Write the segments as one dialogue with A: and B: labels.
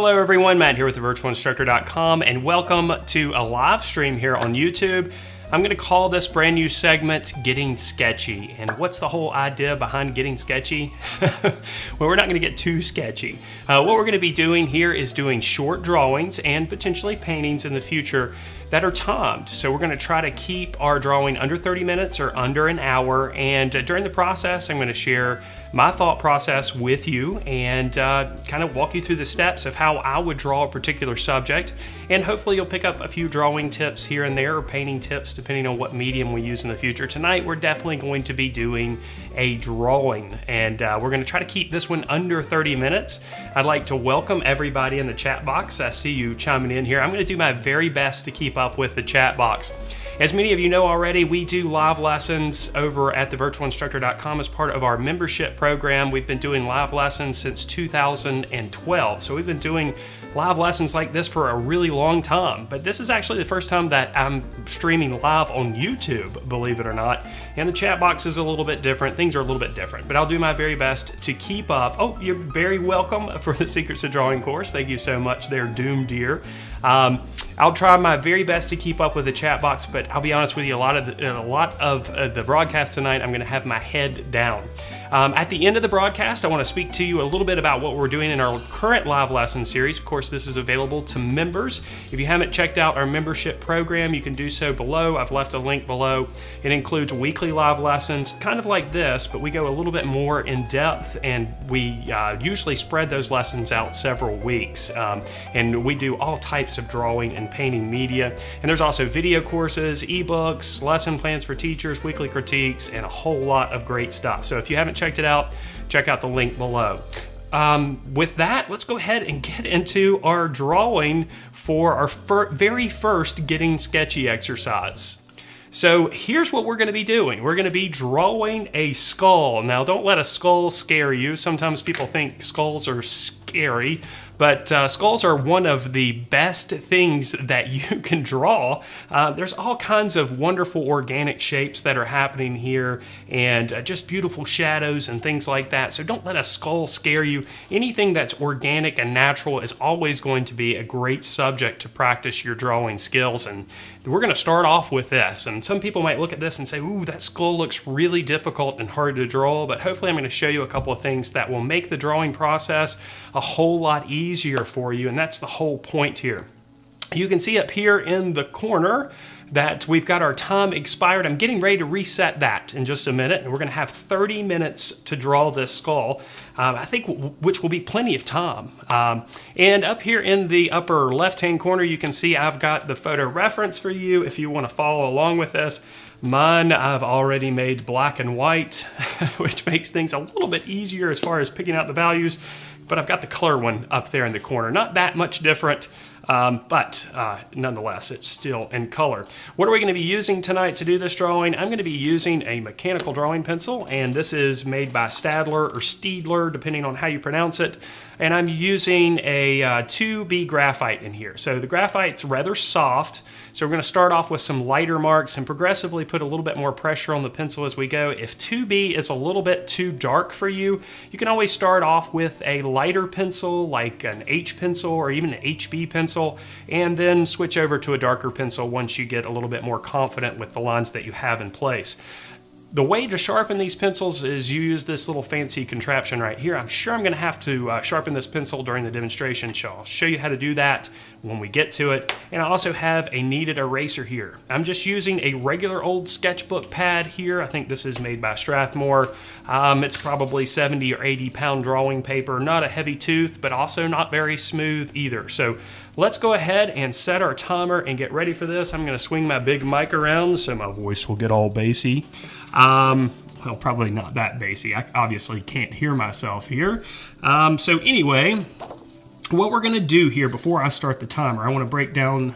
A: Hello everyone, Matt here with thevirtualinstructor.com, and welcome to a live stream here on YouTube. I'm going to call this brand new segment Getting Sketchy. And what's the whole idea behind Getting Sketchy? Well, we're not going to get too sketchy. What we're going to be doing here is doing short drawings and potentially paintings in the future that are timed. So we're going to try to keep our drawing under 30 minutes or under an hour. And during the process, I'm going to share my thought process with you and kind of walk you through the steps of how I would draw a particular subject. And hopefully you'll pick up a few drawing tips here and there, or painting tips, depending on what medium we use in the future. Tonight, we're definitely going to be doing a drawing, and we're going to try to keep this one under 30 minutes. I'd like to welcome everybody in the chat box. I see you chiming in here. I'm going to do my very best to keep up with the chat box. As many of you know already, we do live lessons over at thevirtualinstructor.com as part of our membership program. We've been doing live lessons since 2012, so we've been doing live lessons like this for a really long time. But this is actually the first time that I'm streaming live on YouTube, believe it or not. And the chat box is a little bit different. Things are a little bit different, but I'll do my very best to keep up. Oh, you're very welcome for the Secrets of Drawing course. Thank you so much there, Doom Deer. I'll try my very best to keep up with the chat box, but I'll be honest with you, a lot of the broadcast tonight, I'm going to have my head down. At the end of the broadcast, I want to speak to you a little bit about what we're doing in our current live lesson series. Of course, this is available to members. If you haven't checked out our membership program, you can do so below. I've left a link below. It includes weekly live lessons, kind of like this, but we go a little bit more in depth, and we usually spread those lessons out several weeks. And we do all types of drawing and painting media. And there's also video courses, ebooks, lesson plans for teachers, weekly critiques, and a whole lot of great stuff. So if you haven't checked it out, check out the link below. With that, let's go ahead and get into our drawing for our very first Getting Sketchy exercise. So here's what we're going to be doing. We're going to be drawing a skull. Now, don't let a skull scare you. Sometimes people think skulls are scary, but skulls are one of the best things that you can draw. There's all kinds of wonderful organic shapes that are happening here, and just beautiful shadows and things like that. So don't let a skull scare you. Anything that's organic and natural is always going to be a great subject to practice your drawing skills. And we're going to start off with this. And some people might look at this and say, ooh, that skull looks really difficult and hard to draw, but hopefully I'm going to show you a couple of things that will make the drawing process a whole lot easier for you, and that's the whole point here. You can see up here in the corner that we've got our time expired. I'm getting ready to reset that in just a minute, and we're going to have 30 minutes to draw this skull, I think, which will be plenty of time. And up here in the upper left-hand corner, you can see I've got the photo reference for you if you want to follow along with this. Mine, I've already made black and white, which makes things a little bit easier as far as picking out the values, but I've got the color one up there in the corner. Not that much different, but nonetheless, it's still in color. What are we going to be using tonight to do this drawing? I'm going to be using a mechanical drawing pencil, and this is made by Stadler or Steedler, depending on how you pronounce it. And I'm using a 2B graphite in here. So the graphite's rather soft, so we're going to start off with some lighter marks and progressively put a little bit more pressure on the pencil as we go. If 2B is a little bit too dark for you, you can always start off with a lighter pencil like an H pencil or even an HB pencil, and then switch over to a darker pencil once you get a little bit more confident with the lines that you have in place. The way to sharpen these pencils is you use this little fancy contraption right here. I'm sure I'm going to have to sharpen this pencil during the demonstration, so I'll show you how to do that when we get to it. And I also have a kneaded eraser here. I'm just using a regular old sketchbook pad here. I think this is made by Strathmore. It's probably 70 or 80 pound drawing paper. Not a heavy tooth, but also not very smooth either. So let's go ahead and set our timer and get ready for this. I'm going to swing my big mic around so my voice will get all bassy. Well, probably not that bassy. I obviously can't hear myself here. So anyway, what we're going to do here before I start the timer, I want to break down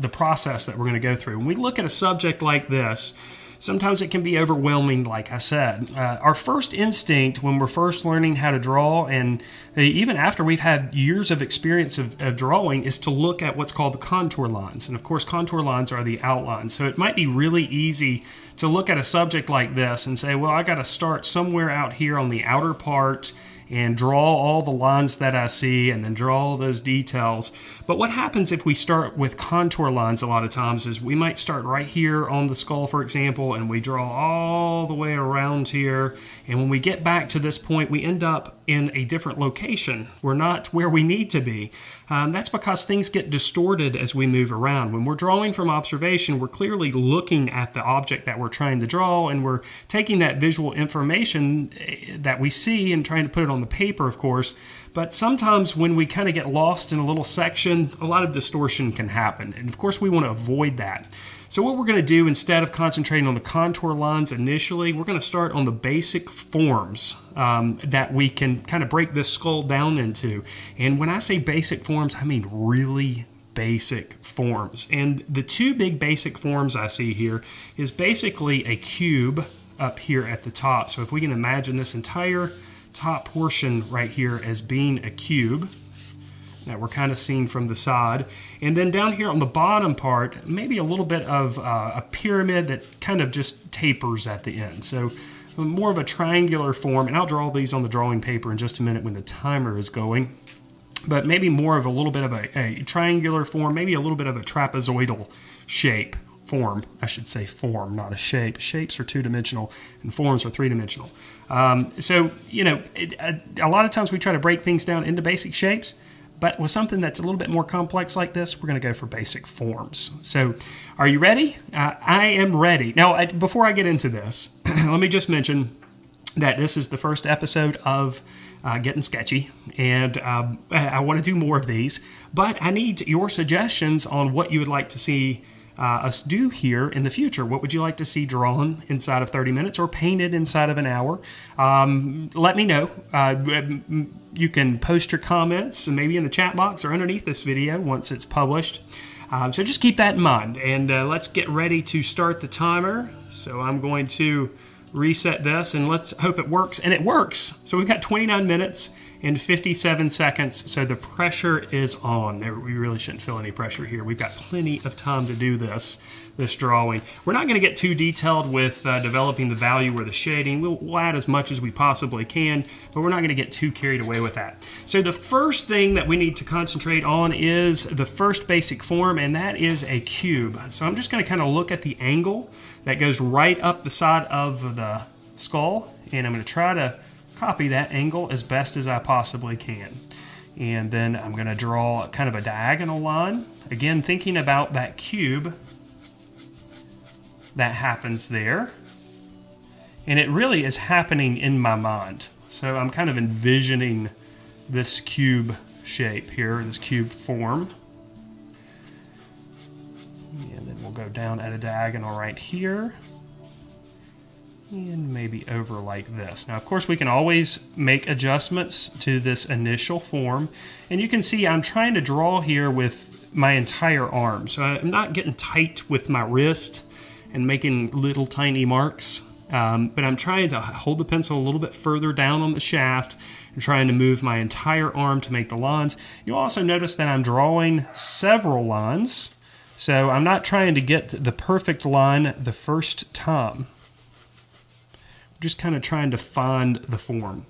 A: the process that we're going to go through. When we look at a subject like this, sometimes it can be overwhelming, like I said. Our first instinct when we're first learning how to draw, and even after we've had years of experience of drawing, is to look at what's called the contour lines. And of course, contour lines are the outlines. So it might be really easy to look at a subject like this and say, well, I got to start somewhere out here on the outer part and draw all the lines that I see and then draw all those details. But what happens if we start with contour lines a lot of times is we might start right here on the skull, for example, and we draw all the way around here. And when we get back to this point, we end up in a different location. We're not where we need to be. That's because things get distorted as we move around. When we're drawing from observation, we're clearly looking at the object that we're trying to draw, and we're taking that visual information that we see and trying to put it on the paper, of course. But sometimes when we kind of get lost in a little section, a lot of distortion can happen. And of course, we want to avoid that. So what we're going to do, instead of concentrating on the contour lines initially, we're going to start on the basic forms that we can kind of break this skull down into. And when I say basic forms, I mean really basic forms. And the two big basic forms I see here is basically a cube up here at the top. So if we can imagine this entire top portion right here as being a cube that we're kind of seeing from the side. And then down here on the bottom part, maybe a little bit of a pyramid that kind of just tapers at the end. So more of a triangular form, and I'll draw these on the drawing paper in just a minute when the timer is going. But maybe more of a little bit of a triangular form, maybe a little bit of a trapezoidal shape. Form, I should say form, not a shape. Shapes are two-dimensional and forms are three-dimensional. So, you know, a lot of times we try to break things down into basic shapes, but with something that's a little bit more complex like this, we're going to go for basic forms. So, are you ready? I am ready. Now, before I get into this, let me just mention that this is the first episode of Gettin Sketchy, and I want to do more of these, but I need your suggestions on what you would like to see us do here in the future. What would you like to see drawn inside of 30 minutes or painted inside of an hour? Let me know. You can post your comments maybe in the chat box or underneath this video once it's published. So just keep that in mind, and let's get ready to start the timer. So I'm going to reset this, and let's hope it works. And it works. So we've got 29 minutes and 57 seconds, so the pressure is on. We really shouldn't feel any pressure here. We've got plenty of time to do this drawing. We're not going to get too detailed with developing the value or the shading. We'll add as much as we possibly can, but we're not going to get too carried away with that. So the first thing that we need to concentrate on is the first basic form, and that is a cube. So I'm just going to kind of look at the angle that goes right up the side of the skull, and I'm going to try to copy that angle as best as I possibly can. And then I'm going to draw kind of a diagonal line. Again, thinking about that cube that happens there. And it really is happening in my mind. So I'm kind of envisioning this cube shape here, this cube form. And then we'll go down at a diagonal right here. And maybe over like this. Now, of course, we can always make adjustments to this initial form. And you can see I'm trying to draw here with my entire arm. So I'm not getting tight with my wrist and making little tiny marks. But I'm trying to hold the pencil a little bit further down on the shaft and trying to move my entire arm to make the lines. You'll also notice that I'm drawing several lines. So I'm not trying to get the perfect line the first time. Just kind of trying to find the form.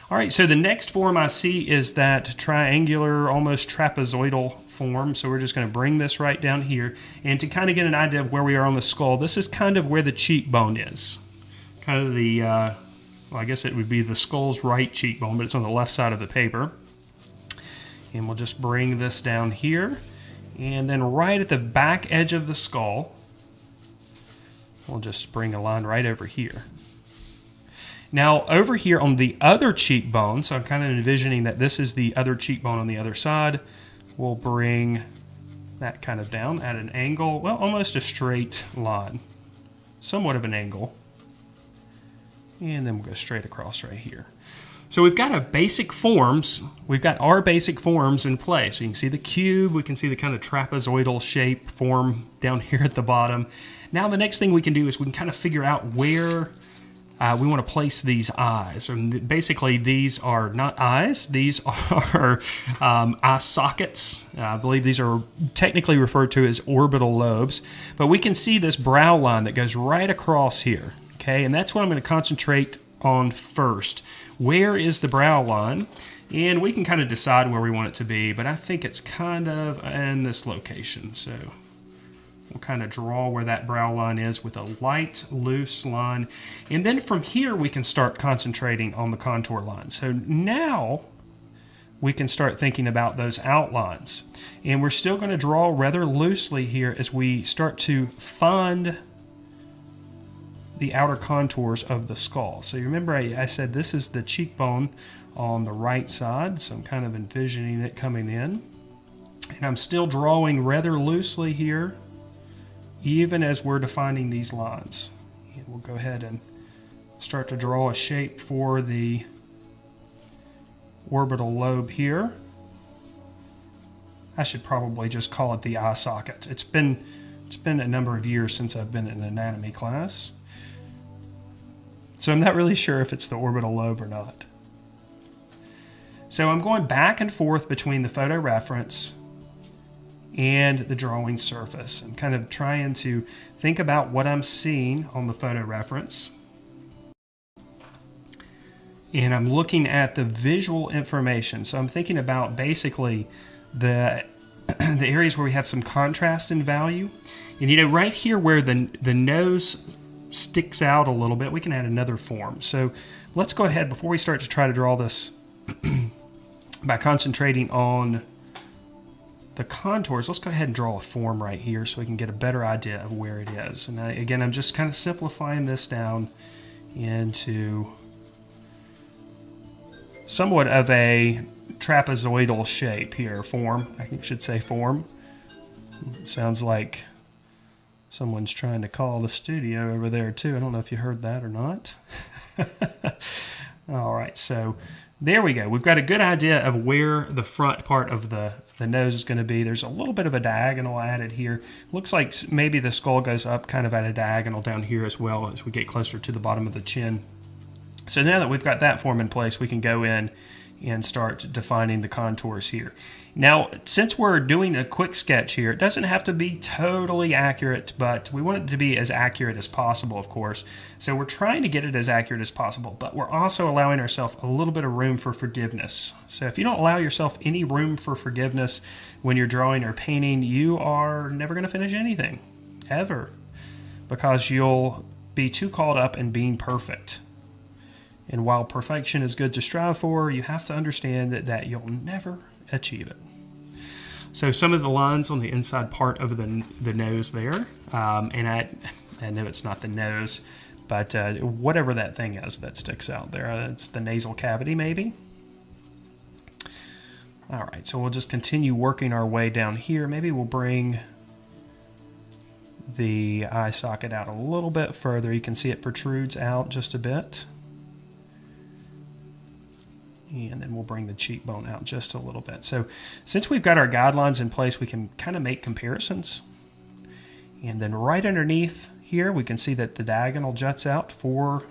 A: All right, so the next form I see is that triangular, almost trapezoidal form. So we're just going to bring this right down here. And to kind of get an idea of where we are on the skull, this is kind of where the cheekbone is. Kind of the, well, I guess it would be the skull's right cheekbone, but it's on the left side of the paper. And we'll just bring this down here. And then right at the back edge of the skull, we'll just bring a line right over here. Now, over here on the other cheekbone, so I'm kind of envisioning that this is the other cheekbone on the other side, we'll bring that kind of down at an angle, well, almost a straight line, somewhat of an angle. And then we'll go straight across right here. So we've got our basic forms. We've got our basic forms in place. So you can see the cube. We can see the kind of trapezoidal shape form down here at the bottom. Now the next thing we can do is we can kind of figure out where we want to place these eyes. And basically, these are not eyes. These are eye sockets. I believe these are technically referred to as orbital lobes. But we can see this brow line that goes right across here. Okay, and that's what I'm going to concentrate on first. Where is the brow line? And we can kind of decide where we want it to be, but I think it's kind of in this location. So we'll kind of draw where that brow line is with a light, loose line. And then from here, we can start concentrating on the contour line. So now we can start thinking about those outlines. And we're still going to draw rather loosely here as we start to fund the outer contours of the skull. So you remember I said this is the cheekbone on the right side, so I'm kind of envisioning it coming in. And I'm still drawing rather loosely here, even as we're defining these lines. And we'll go ahead and start to draw a shape for the orbital lobe here. I should probably just call it the eye socket. It's been a number of years since I've been in an anatomy class, so I'm not really sure if it's the orbital lobe or not. So I'm going back and forth between the photo reference and the drawing surface. I'm kind of trying to think about what I'm seeing on the photo reference. And I'm looking at the visual information. So I'm thinking about basically the areas where we have some contrast in value. And you know, right here where the nose sticks out a little bit, we can add another form. So let's go ahead, before we start to try to draw this by concentrating on the contours, let's go ahead and draw a form right here so we can get a better idea of where it is. And again, I'm just kind of simplifying this down into somewhat of a trapezoidal shape here, form. I should say form. It sounds like someone's trying to call the studio over there too. I don't know if you heard that or not. All right, so there we go. We've got a good idea of where the front part of the nose is going to be. There's a little bit of a diagonal added here. Looks like maybe the skull goes up kind of at a diagonal down here as well as we get closer to the bottom of the chin. So now that we've got that form in place, we can go in and start defining the contours here. Now, since we're doing a quick sketch here, it doesn't have to be totally accurate, but we want it to be as accurate as possible, of course. So we're trying to get it as accurate as possible, but we're also allowing ourselves a little bit of room for forgiveness. So if you don't allow yourself any room for forgiveness when you're drawing or painting, you are never going to finish anything, ever, because you'll be too caught up in being perfect. And while perfection is good to strive for, you have to understand that you'll never achieve it. So some of the lines on the inside part of the nose there, and I know it's not the nose, but whatever that thing is that sticks out there, it's the nasal cavity maybe. All right, so we'll just continue working our way down here. Maybe we'll bring the eye socket out a little bit further. You can see it protrudes out just a bit. And then we'll bring the cheekbone out just a little bit. So since we've got our guidelines in place, we can kind of make comparisons. And then right underneath here, we can see that the diagonal juts out for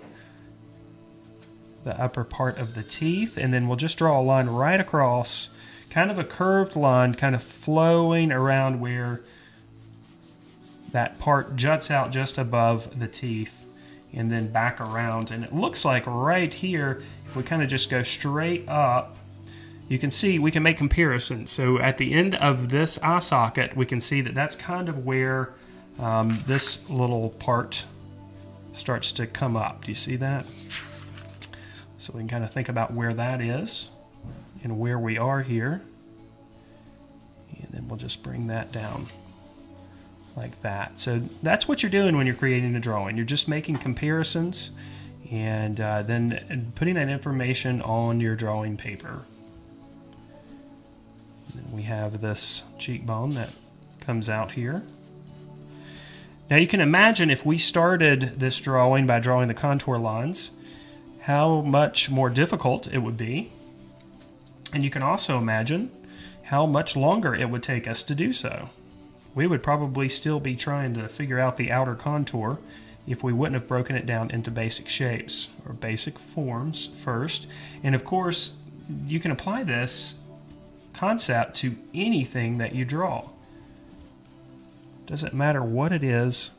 A: the upper part of the teeth. And then we'll just draw a line right across, kind of a curved line, kind of flowing around where that part juts out just above the teeth and then back around. And it looks like right here, if we kind of just go straight up, you can see we can make comparisons. So at the end of this eye socket, we can see that that's kind of where this little part starts to come up. Do you see that? So we can kind of think about where that is and where we are here. And then we'll just bring that down like that. So that's what you're doing when you're creating a drawing. You're just making comparisons and then putting that information on your drawing paper. And then we have this cheekbone that comes out here. Now you can imagine if we started this drawing by drawing the contour lines, how much more difficult it would be. And you can also imagine how much longer it would take us to do so. We would probably still be trying to figure out the outer contour if we wouldn't have broken it down into basic shapes or basic forms first. And of course, you can apply this concept to anything that you draw. Doesn't matter what it is,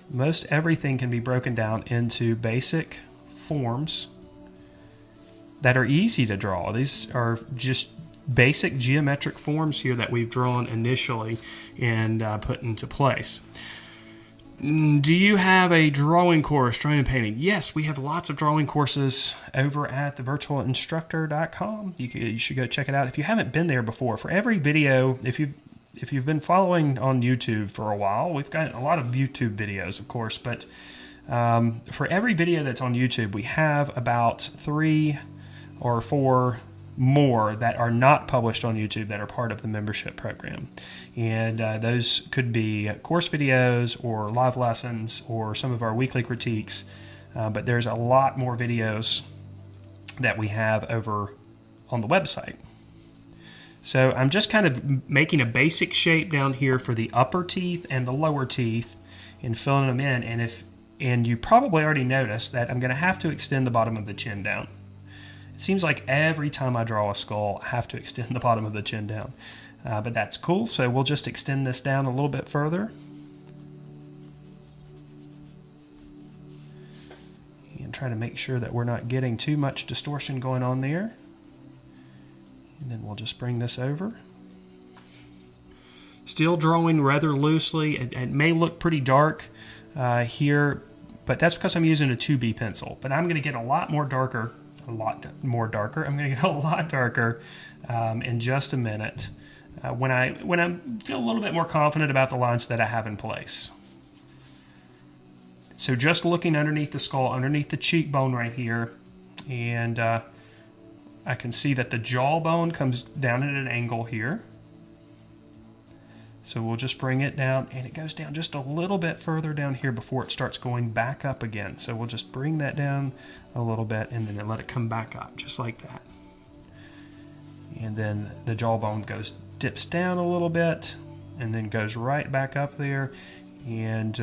A: most everything can be broken down into basic forms that are easy to draw. These are just basic geometric forms here that we've drawn initially and put into place. Do you have a drawing course, drawing and painting? Yes, we have lots of drawing courses over at thevirtualinstructor.com. You should go check it out if you haven't been there before. For every video, if you've been following on YouTube for a while, we've got a lot of YouTube videos, of course, but for every video that's on YouTube, we have about 3 or 4 more that are not published on YouTube that are part of the membership program. And those could be course videos or live lessons or some of our weekly critiques. But there's a lot more videos that we have over on the website. So I'm just kind of making a basic shape down here for the upper teeth and the lower teeth and filling them in. And you probably already noticed that I'm going to have to extend the bottom of the chin down. It seems like every time I draw a skull, I have to extend the bottom of the chin down. But that's cool, so we'll just extend this down a little bit further. And try to make sure that we're not getting too much distortion going on there. And then we'll just bring this over. Still drawing rather loosely. It may look pretty dark here, but that's because I'm using a 2B pencil. But I'm going to get a lot more darker. I'm going to get a lot darker in just a minute when I feel a little bit more confident about the lines that I have in place. So just looking underneath the skull, underneath the cheekbone right here, and I can see that the jawbone comes down at an angle here. So we'll just bring it down, and it goes down just a little bit further down here before it starts going back up again. So we'll just bring that down a little bit and then let it come back up, just like that. And then the jawbone dips down a little bit and then goes right back up there, and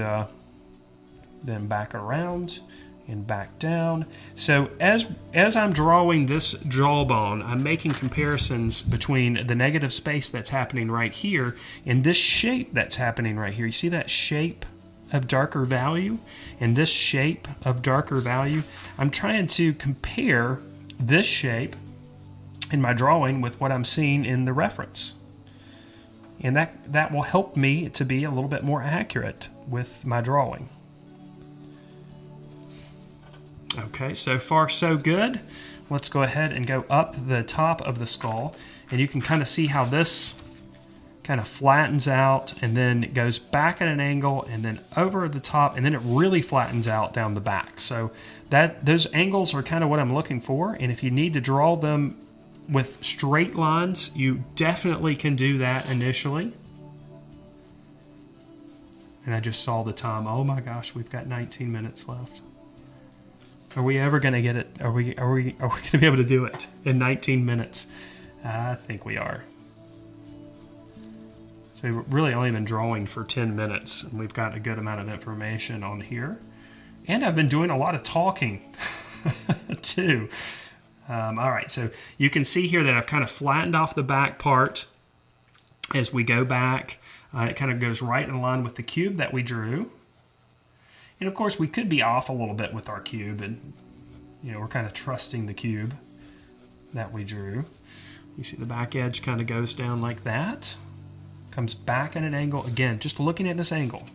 A: then back around and back down. So as I'm drawing this jawbone, I'm making comparisons between the negative space that's happening right here and this shape that's happening right here. You see that shape of darker value and this shape of darker value? I'm trying to compare this shape in my drawing with what I'm seeing in the reference. And that will help me to be a little bit more accurate with my drawing. Okay, so far so good. Let's go ahead and go up the top of the skull, and you can kind of see how this kind of flattens out and then it goes back at an angle and then over the top, and then it really flattens out down the back. So those angles are kind of what I'm looking for, and if you need to draw them with straight lines, you definitely can do that initially. And I just saw the time. Oh my gosh, we've got 19 minutes left. Are we ever going to get it? Are we going to be able to do it in 19 minutes? I think we are. So we've really only been drawing for 10 minutes, and we've got a good amount of information on here. And I've been doing a lot of talking too. All right, so you can see here that I've kind of flattened off the back part as we go back. It kind of goes right in line with the cube that we drew. And of course, we could be off a little bit with our cube, and we're kind of trusting the cube that we drew. You see the back edge kind of goes down like that, comes back at an angle. Again, just looking at this angle,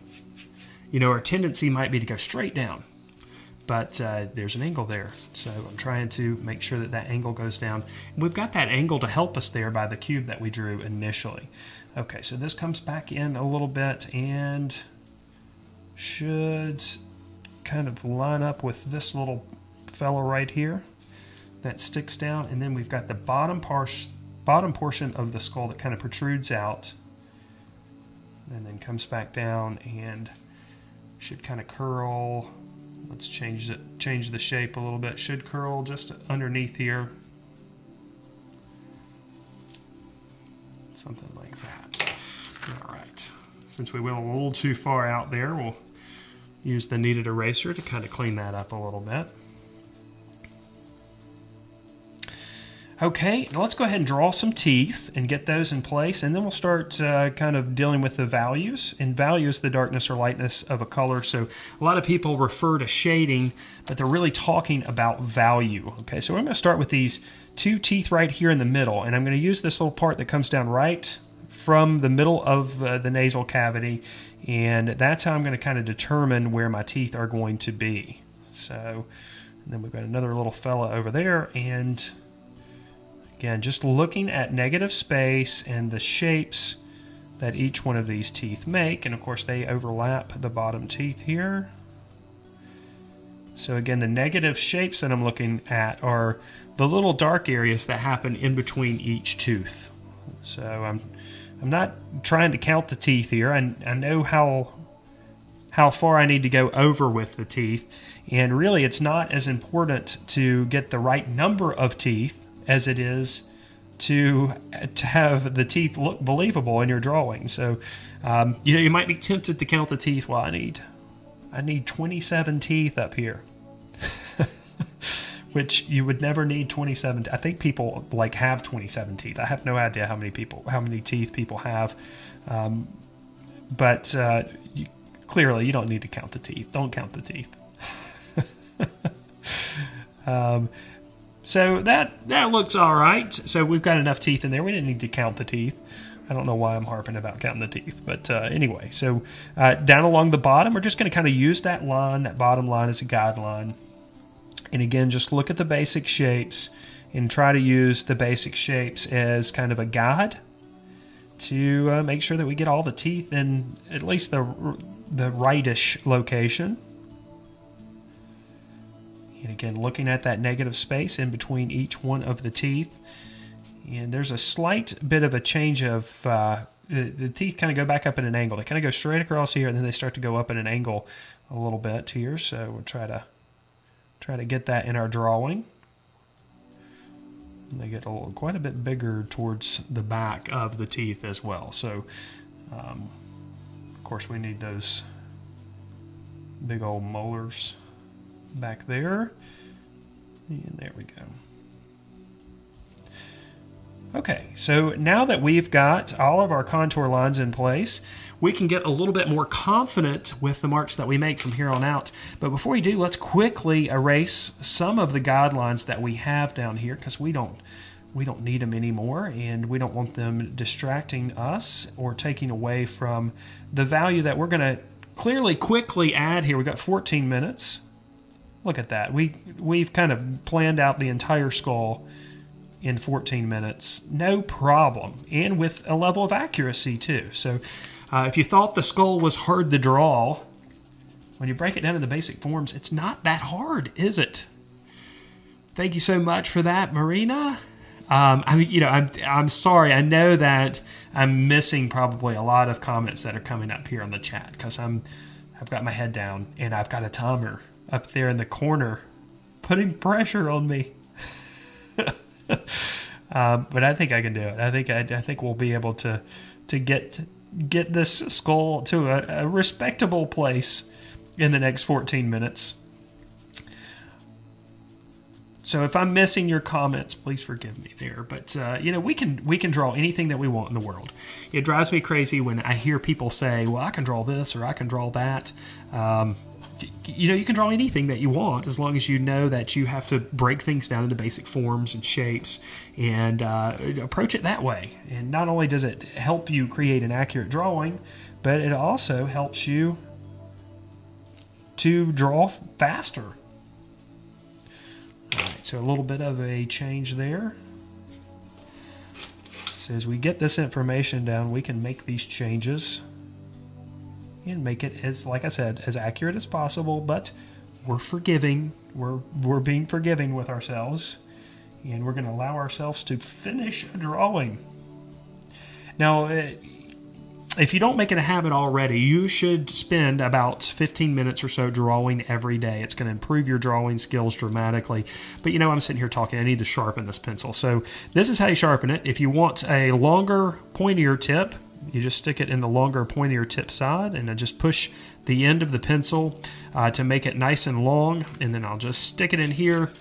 A: our tendency might be to go straight down, but there's an angle there. So I'm trying to make sure that that angle goes down. And we've got that angle to help us there by the cube that we drew initially. Okay, so this comes back in a little bit and should kind of line up with this little fella right here that sticks down, and then we've got the bottom portion of the skull that kind of protrudes out and then comes back down and should kind of curl. Let's change the shape a little bit. Should curl just underneath here, something like that. All right, since we went a little too far out there, we'll use the kneaded eraser to kind of clean that up a little bit. Okay, let's go ahead and draw some teeth and get those in place, and then we'll start kind of dealing with the values. And value is the darkness or lightness of a color. So a lot of people refer to shading, but they're really talking about value. Okay, so I'm going to start with these two teeth right here in the middle, and I'm going to use this little part that comes down right from the middle of the nasal cavity, and that's how I'm going to kind of determine where my teeth are going to be. So, and then we've got another little fella over there, and again, just looking at negative space and the shapes that each one of these teeth make. And of course, they overlap the bottom teeth here. So again, the negative shapes that I'm looking at are the little dark areas that happen in between each tooth. So I'm not trying to count the teeth here. I know how far I need to go over with the teeth. And really, it's not as important to get the right number of teeth as it is to have the teeth look believable in your drawing. So, you might be tempted to count the teeth. Well, I need 27 teeth up here, which you would never need 27. I think people have 27 teeth. I have no idea how many teeth people have, but clearly you don't need to count the teeth. Don't count the teeth. So that looks all right. So we've got enough teeth in there. We didn't need to count the teeth. I don't know why I'm harping about counting the teeth. But anyway, so down along the bottom, we're just going to kind of use that line, that bottom line as a guideline. And again, just look at the basic shapes and try to use the basic shapes as kind of a guide to make sure that we get all the teeth in at least the rightish location. And again, looking at that negative space in between each one of the teeth. And there's a slight bit of a change of, the teeth kind of go back up in an angle. They kind of go straight across here, and then they start to go up in an angle a little bit here. So we'll try to get that in our drawing. And they get quite a bit bigger towards the back of the teeth as well. So, of course, we need those big old molars back there, and there we go. Okay, so now that we've got all of our contour lines in place, we can get a little bit more confident with the marks that we make from here on out. But before we do, let's quickly erase some of the guidelines that we have down here, because we don't need them anymore, and we don't want them distracting us or taking away from the value that we're going to quickly add here. We've got 14 minutes. Look at that. We've kind of planned out the entire skull in 14 minutes. No problem. And with a level of accuracy, too. So if you thought the skull was hard to draw, when you break it down into basic forms, it's not that hard, is it? Thank you so much for that, Marina. I'm sorry. I know that I'm missing probably a lot of comments that are coming up here on the chat, because I've got my head down and I've got a timer up there in the corner putting pressure on me. But I think I can do it. I think we'll be able to get this skull to a respectable place in the next 14 minutes. So if I'm missing your comments, please forgive me there. But we can draw anything that we want in the world. It drives me crazy when I hear people say, "Well, I can draw this or I can draw that." You can draw anything that you want, as long as you know that you have to break things down into basic forms and shapes and approach it that way. And not only does it help you create an accurate drawing, but it also helps you to draw faster. All right, so a little bit of a change there. So as we get this information down, we can make these changes and make it, as like I said, as accurate as possible, but we're forgiving. We're being forgiving with ourselves, and we're going to allow ourselves to finish a drawing. Now, if you don't make it a habit already, you should spend about 15 minutes or so drawing every day. It's going to improve your drawing skills dramatically. But I'm sitting here talking. I need to sharpen this pencil. So this is how you sharpen it. If you want a longer, pointier tip, you just stick it in the longer, pointier tip side, and then just push the end of the pencil to make it nice and long. And then I'll just stick it in here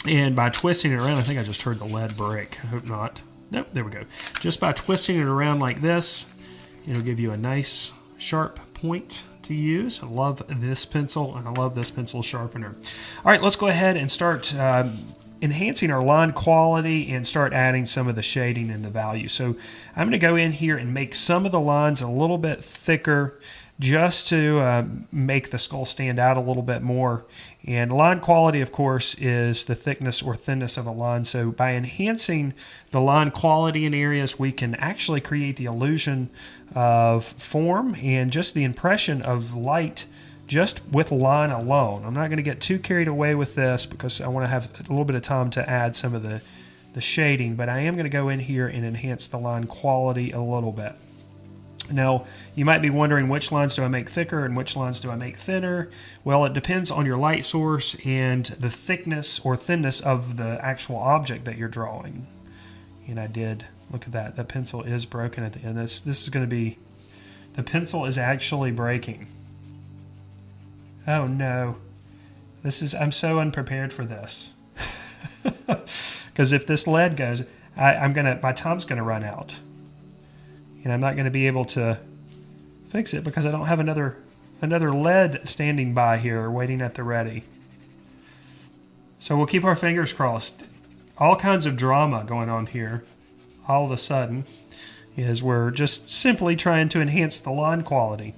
A: And by twisting it around, I think I just heard the lead break. I hope not. Nope, there we go. Just by twisting it around like this, it'll give you a nice sharp point to use. I love this pencil, and I love this pencil sharpener. All right, let's go ahead and start enhancing our line quality and start adding some of the shading and the value. So I'm going to go in here and make some of the lines a little bit thicker, just to make the skull stand out a little bit more. And line quality, of course, is the thickness or thinness of a line. So by enhancing the line quality in areas, we can actually create the illusion of form and just the impression of light just with line alone. I'm not going to get too carried away with this because I want to have a little bit of time to add some of the shading, but I am going to go in here and enhance the line quality a little bit. Now, you might be wondering, which lines do I make thicker and which lines do I make thinner? Well, it depends on your light source and the thickness or thinness of the actual object that you're drawing. And I did, look at that, the pencil is broken at the end. This is going to be, the pencil is actually breaking. Oh no, I'm so unprepared for this. Because if this lead goes, my time's going to run out. And I'm not going to be able to fix it because I don't have another lead standing by here waiting at the ready. So we'll keep our fingers crossed. All kinds of drama going on here all of a sudden is we're just simply trying to enhance the line quality.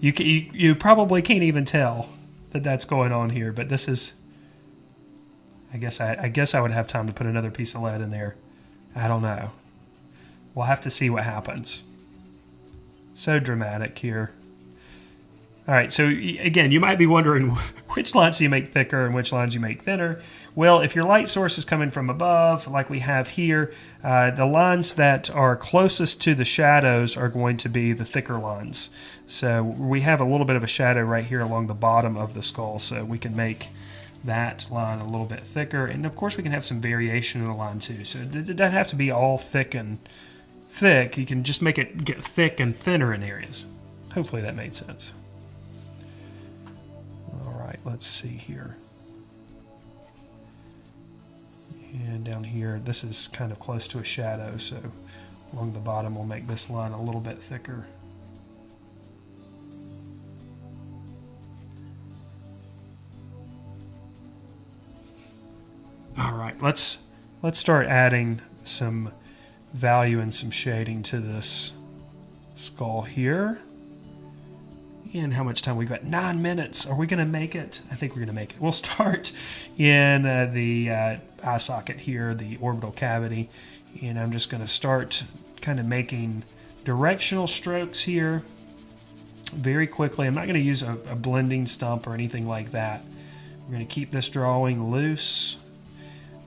A: You probably can't even tell that that's going on here, but this is, I guess I would have time to put another piece of lead in there. I don't know. We'll have to see what happens. So dramatic here. All right, so again, you might be wondering which lines you make thicker and which lines you make thinner. Well, if your light source is coming from above, like we have here, the lines that are closest to the shadows are going to be the thicker lines. So we have a little bit of a shadow right here along the bottom of the skull, so we can make that line a little bit thicker. And of course, we can have some variation in the line too. So it doesn't have to be all thick and thick. You can just make it get thick and thinner in areas. Hopefully that made sense. All right, let's see here. And down here, this is kind of close to a shadow, so along the bottom we'll make this line a little bit thicker. All right, let's start adding some value and some shading to this skull here. And how much time we've got? 9 minutes. Are we going to make it? I think we're going to make it. We'll start in the eye socket here, the orbital cavity, and I'm just going to start kind of making directional strokes here very quickly. I'm not going to use a blending stump or anything like that. We're going to keep this drawing loose,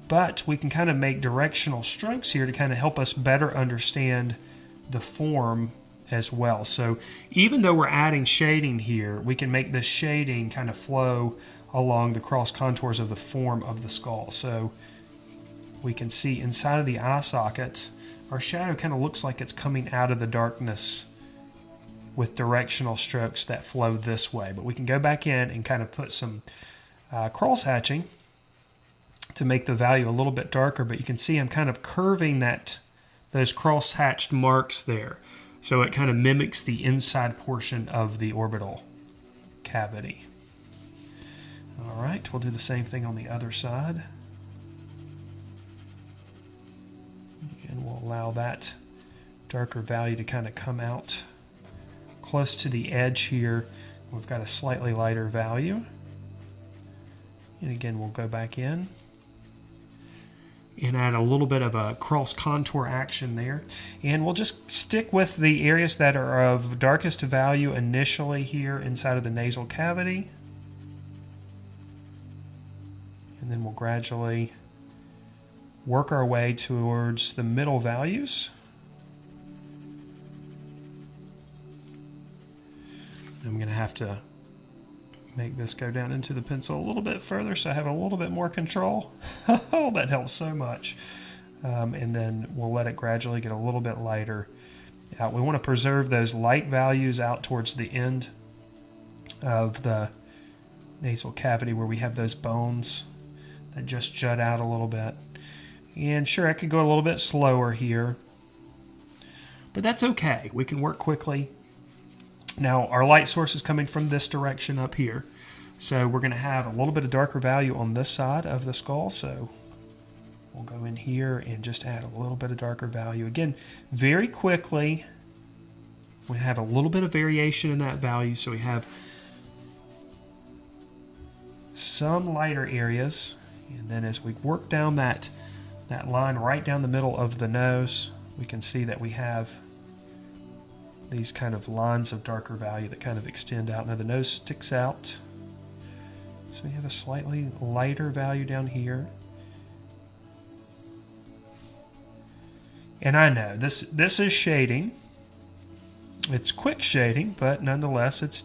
A: but we can kind of make directional strokes here to kind of help us better understand the form as well. So even though we're adding shading here, we can make this shading kind of flow along the cross contours of the form of the skull. So we can see inside of the eye socket, our shadow kind of looks like it's coming out of the darkness with directional strokes that flow this way. But we can go back in and kind of put some cross hatching to make the value a little bit darker, but you can see I'm kind of curving those cross hatched marks there. So it kind of mimics the inside portion of the orbital cavity. All right, we'll do the same thing on the other side. And we'll allow that darker value to kind of come out close to the edge here. We've got a slightly lighter value. And again, we'll go back in and add a little bit of a cross contour action there. And we'll just stick with the areas that are of darkest value initially here inside of the nasal cavity. And then we'll gradually work our way towards the middle values. I'm going to have to make this go down into the pencil a little bit further so I have a little bit more control. Oh, that helps so much. And then we'll let it gradually get a little bit lighter. We want to preserve those light values out towards the end of the nasal cavity where we have those bones that just jut out a little bit. And sure, I could go a little bit slower here, but that's okay. We can work quickly. Now, our light source is coming from this direction up here. So we're going to have a little bit of darker value on this side of the skull. So we'll go in here and just add a little bit of darker value. Again, very quickly, we have a little bit of variation in that value. So we have some lighter areas. And then as we work down that line right down the middle of the nose, we can see that we have these kind of lines of darker value that kind of extend out. Now the nose sticks out, so we have a slightly lighter value down here. And I know this is shading. It's quick shading, but nonetheless it's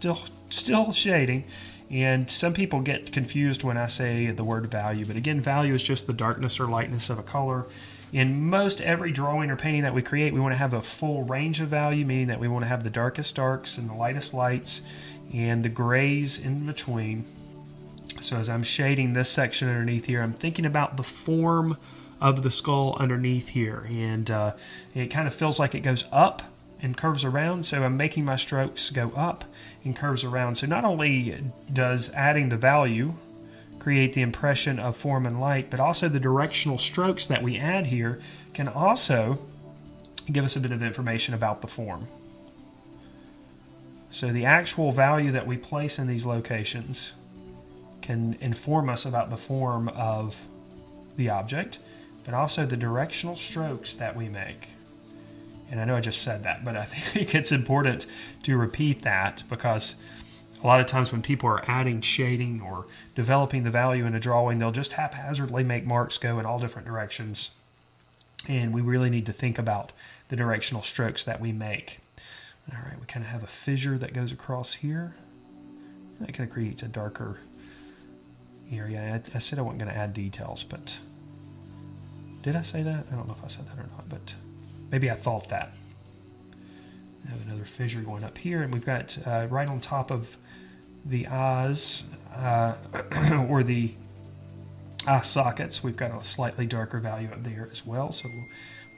A: still shading. And some people get confused when I say the word value, but again, value is just the darkness or lightness of a color. In most every drawing or painting that we create, we want to have a full range of value, meaning that we want to have the darkest darks and the lightest lights and the grays in between. So as I'm shading this section underneath here, I'm thinking about the form of the skull underneath here, and it kind of feels like it goes up and curves around, so I'm making my strokes go up and curves around. So not only does adding the value create the impression of form and light, but also the directional strokes that we add here can also give us a bit of information about the form. So the actual value that we place in these locations can inform us about the form of the object, but also the directional strokes that we make. And I know I just said that, but I think it's important to repeat that, because a lot of times when people are adding shading or developing the value in a drawing, they'll just haphazardly make marks go in all different directions. And we really need to think about the directional strokes that we make. All right, we kind of have a fissure that goes across here. That kind of creates a darker area. I said I wasn't going to add details, but did I say that? I don't know if I said that or not, but maybe I thought that. I have another fissure going up here, and we've got right on top of the eyes, or the eye sockets, we've got a slightly darker value up there as well. So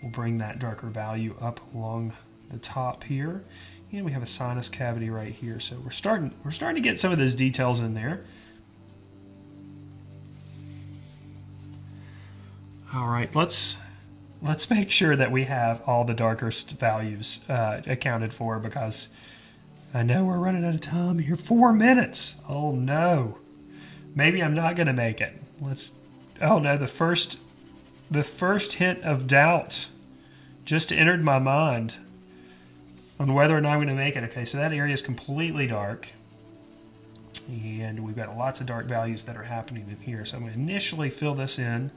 A: we'll bring that darker value up along the top here. And we have a sinus cavity right here. So we're starting to get some of those details in there. All right, let's make sure that we have all the darkest values accounted for, because I know we're running out of time here. 4 minutes. Oh no. Maybe I'm not going to make it. Oh no, the first hint of doubt just entered my mind on whether or not I'm going to make it. Okay, so that area is completely dark, and we've got lots of dark values that are happening in here. So I'm going to initially fill this in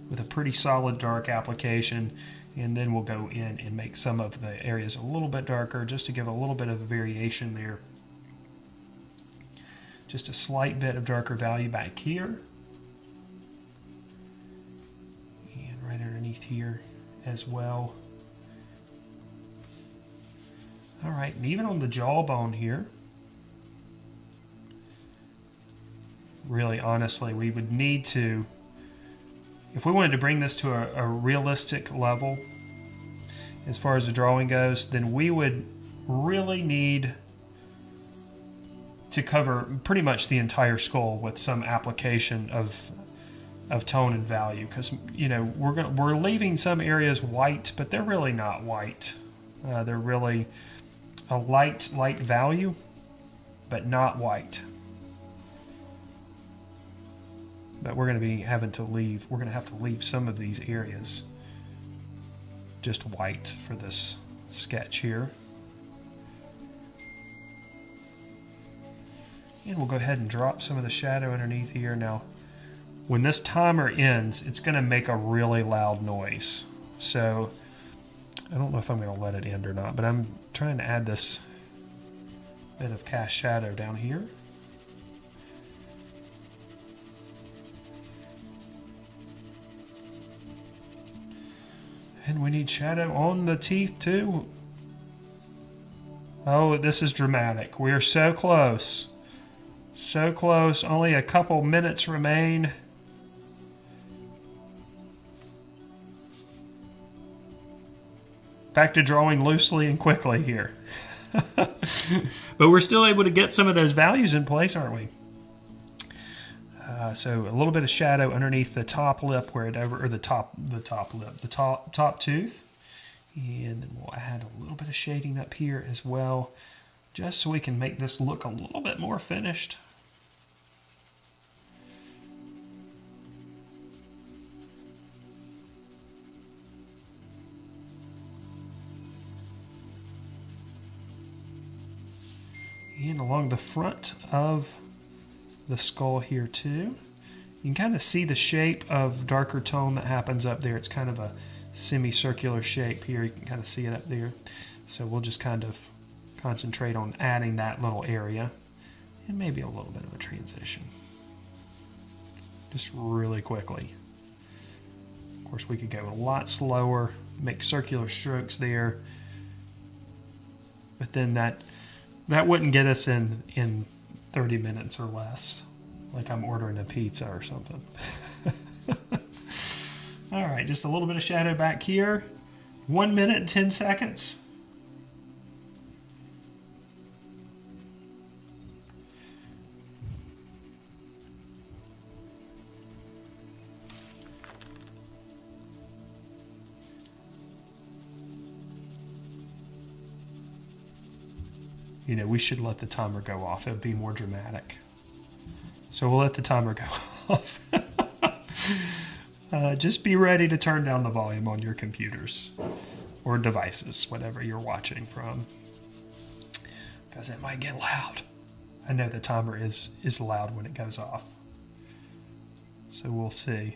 A: with a pretty solid dark application, and then we'll go in and make some of the areas a little bit darker just to give a little bit of variation there. Just a slight bit of darker value back here, and right underneath here as well. All right, and even on the jawbone here, really honestly, we would need to, if we wanted to bring this to a realistic level as far as the drawing goes, then we would really need to cover pretty much the entire skull with some application of tone and value, because we're leaving some areas white, but they're really not white. They're really a light value, but not white. But we're going to be having to leave. We're going to have to leave some of these areas just white for this sketch here. And we'll go ahead and drop some of the shadow underneath here. Now, when this timer ends, it's going to make a really loud noise. So I don't know if I'm going to let it end or not, but I'm trying to add this bit of cast shadow down here. And we need shadow on the teeth too. Oh, this is dramatic. We are so close. So close, only a couple minutes remain. Back to drawing loosely and quickly here. But we're still able to get some of those values in place, aren't we? So a little bit of shadow underneath the top lip where it over, or the top tooth. And then we'll add a little bit of shading up here as well, just so we can make this look a little bit more finished. And along the front of the skull here too, you can kind of see the shape of darker tone that happens up there. It's kind of a semicircular shape here. You can kind of see it up there. So we'll just kind of concentrate on adding that little area and maybe a little bit of a transition. Just really quickly. Of course, we could go a lot slower, make circular strokes there, but then that wouldn't get us in 30 minutes or less, like I'm ordering a pizza or something. All right, just a little bit of shadow back here. 1 minute and 10 seconds. You know, we should let the timer go off. It would be more dramatic. So we'll let the timer go off. Just be ready to turn down the volume on your computers or devices, whatever you're watching from, because it might get loud. I know the timer is loud when it goes off. So we'll see.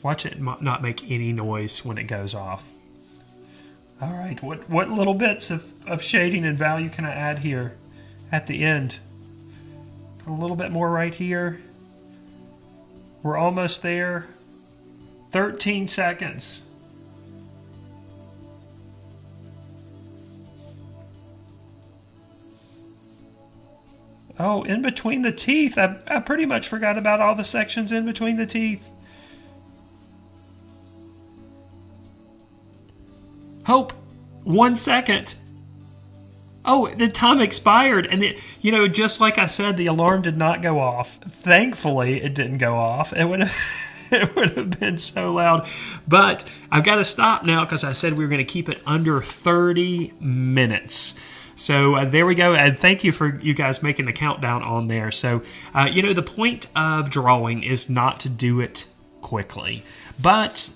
A: Watch it not make any noise when it goes off. All right, what little bits of shading and value can I add here at the end? A little bit more right here. We're almost there. 13 seconds. Oh, in between the teeth. I pretty much forgot about all the sections in between the teeth. Hope, 1 second. Oh, the time expired. And, you know, just like I said, the alarm did not go off. Thankfully, it didn't go off. It would have been so loud. But I've got to stop now because I said we were going to keep it under 30 minutes. So there we go. And thank you for you guys making the countdown on there. So, you know, the point of drawing is not to do it quickly. But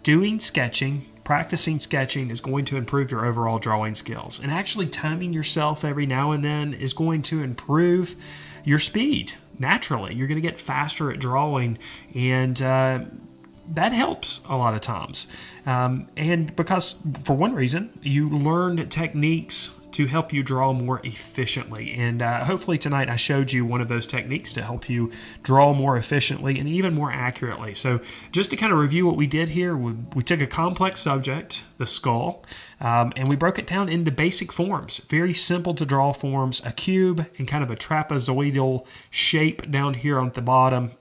A: doing sketching, practicing sketching is going to improve your overall drawing skills. And actually timing yourself every now and then is going to improve your speed. Naturally, you're going to get faster at drawing, and that helps a lot of times. And because, for one reason, you learned techniques to help you draw more efficiently. And hopefully tonight I showed you one of those techniques to help you draw more efficiently and even more accurately. So just to kind of review what we did here, we took a complex subject, the skull, and we broke it down into basic forms, very simple to draw forms, a cube and kind of a trapezoidal shape down here on the bottom.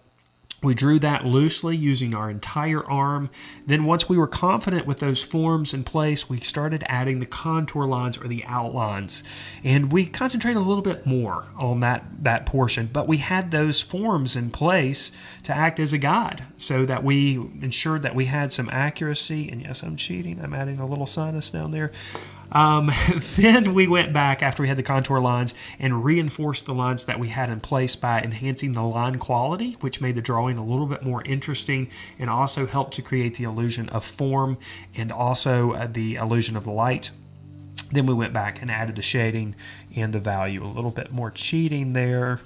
A: We drew that loosely using our entire arm. Then once we were confident with those forms in place, we started adding the contour lines or the outlines. And we concentrated a little bit more on that portion, but we had those forms in place to act as a guide so that we ensured that we had some accuracy. And yes, I'm cheating. I'm adding a little sinus down there. Then we went back after we had the contour lines and reinforced the lines that we had in place by enhancing the line quality, which made the drawing a little bit more interesting and also helped to create the illusion of form and also the illusion of the light. Then we went back and added the shading and the value, a little bit more cheating there,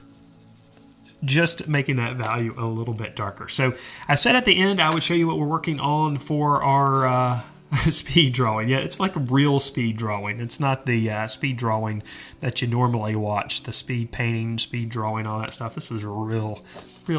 A: just making that value a little bit darker. So I said at the end I would show you what we're working on for our Speed drawing. Yeah, it's like real speed drawing. It's not the speed drawing that you normally watch, the speed painting, speed drawing, all that stuff. This is real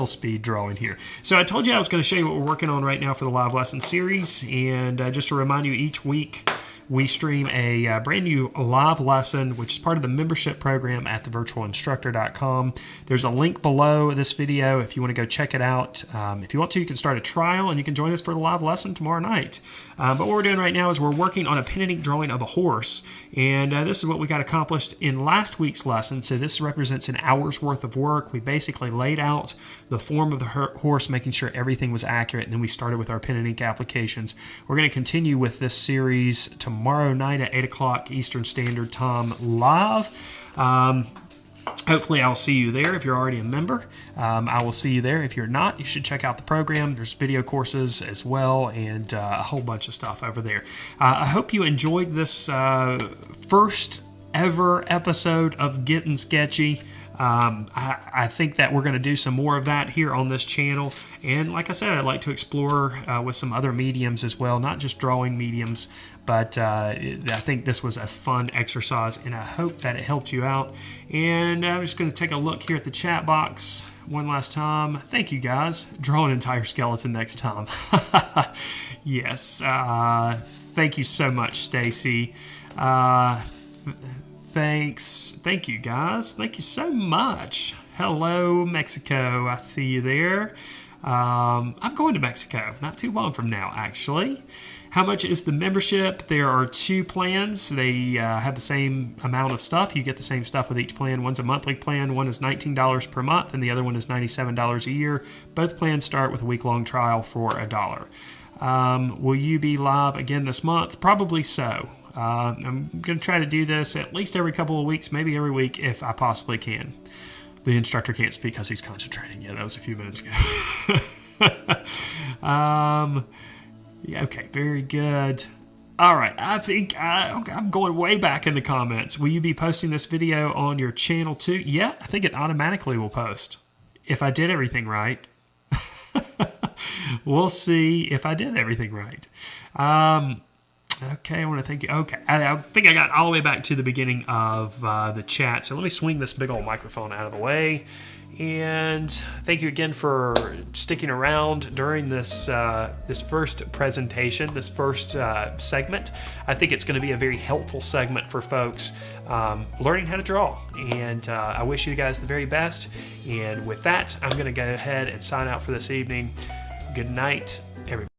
A: speed drawing here. So I told you I was going to show you what we're working on right now for the live lesson series. And just to remind you, each week we stream a brand new live lesson, which is part of the membership program at thevirtualinstructor.com. There's a link below this video if you want to go check it out. If you want to, you can start a trial and you can join us for the live lesson tomorrow night. But what we're doing right now is we're working on a pen and ink drawing of a horse. And this is what we got accomplished in last week's lesson. So this represents an hour's worth of work. We basically laid out the form of the horse, making sure everything was accurate. And then we started with our pen and ink applications. We're going to continue with this series tomorrow night at 8 o'clock Eastern Standard Time live. Hopefully I'll see you there if you're already a member. I will see you there. If you're not, you should check out the program. There's video courses as well and a whole bunch of stuff over there. I hope you enjoyed this first ever episode of Gettin Sketchy. I think that we're going to do some more of that here on this channel. And like I said, I'd like to explore with some other mediums as well, not just drawing mediums, but I think this was a fun exercise and I hope that it helped you out. And I'm just going to take a look here at the chat box one last time. Thank you guys. Draw an entire skeleton next time. Yes. Thank you so much, Stacy. Thanks. Thank you, guys. Thank you so much. Hello, Mexico. I see you there. I'm going to Mexico not too long from now, actually. How much is the membership? There are 2 plans. They have the same amount of stuff. You get the same stuff with each plan. One's a monthly plan. One is $19 per month, and the other one is $97 a year. Both plans start with a week-long trial for $1. Will you be live again this month? Probably so. I'm going to try to do this at least every couple of weeks, maybe every week if I possibly can. The instructor can't speak because he's concentrating. Yeah, that was a few minutes ago. Yeah, okay, very good. All right, I think I'm going way back in the comments. Will you be posting this video on your channel too? Yeah, I think it automatically will post if I did everything right. We'll see if I did everything right. Okay, I want to thank you. Okay, I think I got all the way back to the beginning of the chat. So let me swing this big old microphone out of the way. And thank you again for sticking around during this this first presentation, this first segment. I think it's going to be a very helpful segment for folks learning how to draw. And I wish you guys the very best. And with that, I'm going to go ahead and sign out for this evening. Good night, everybody.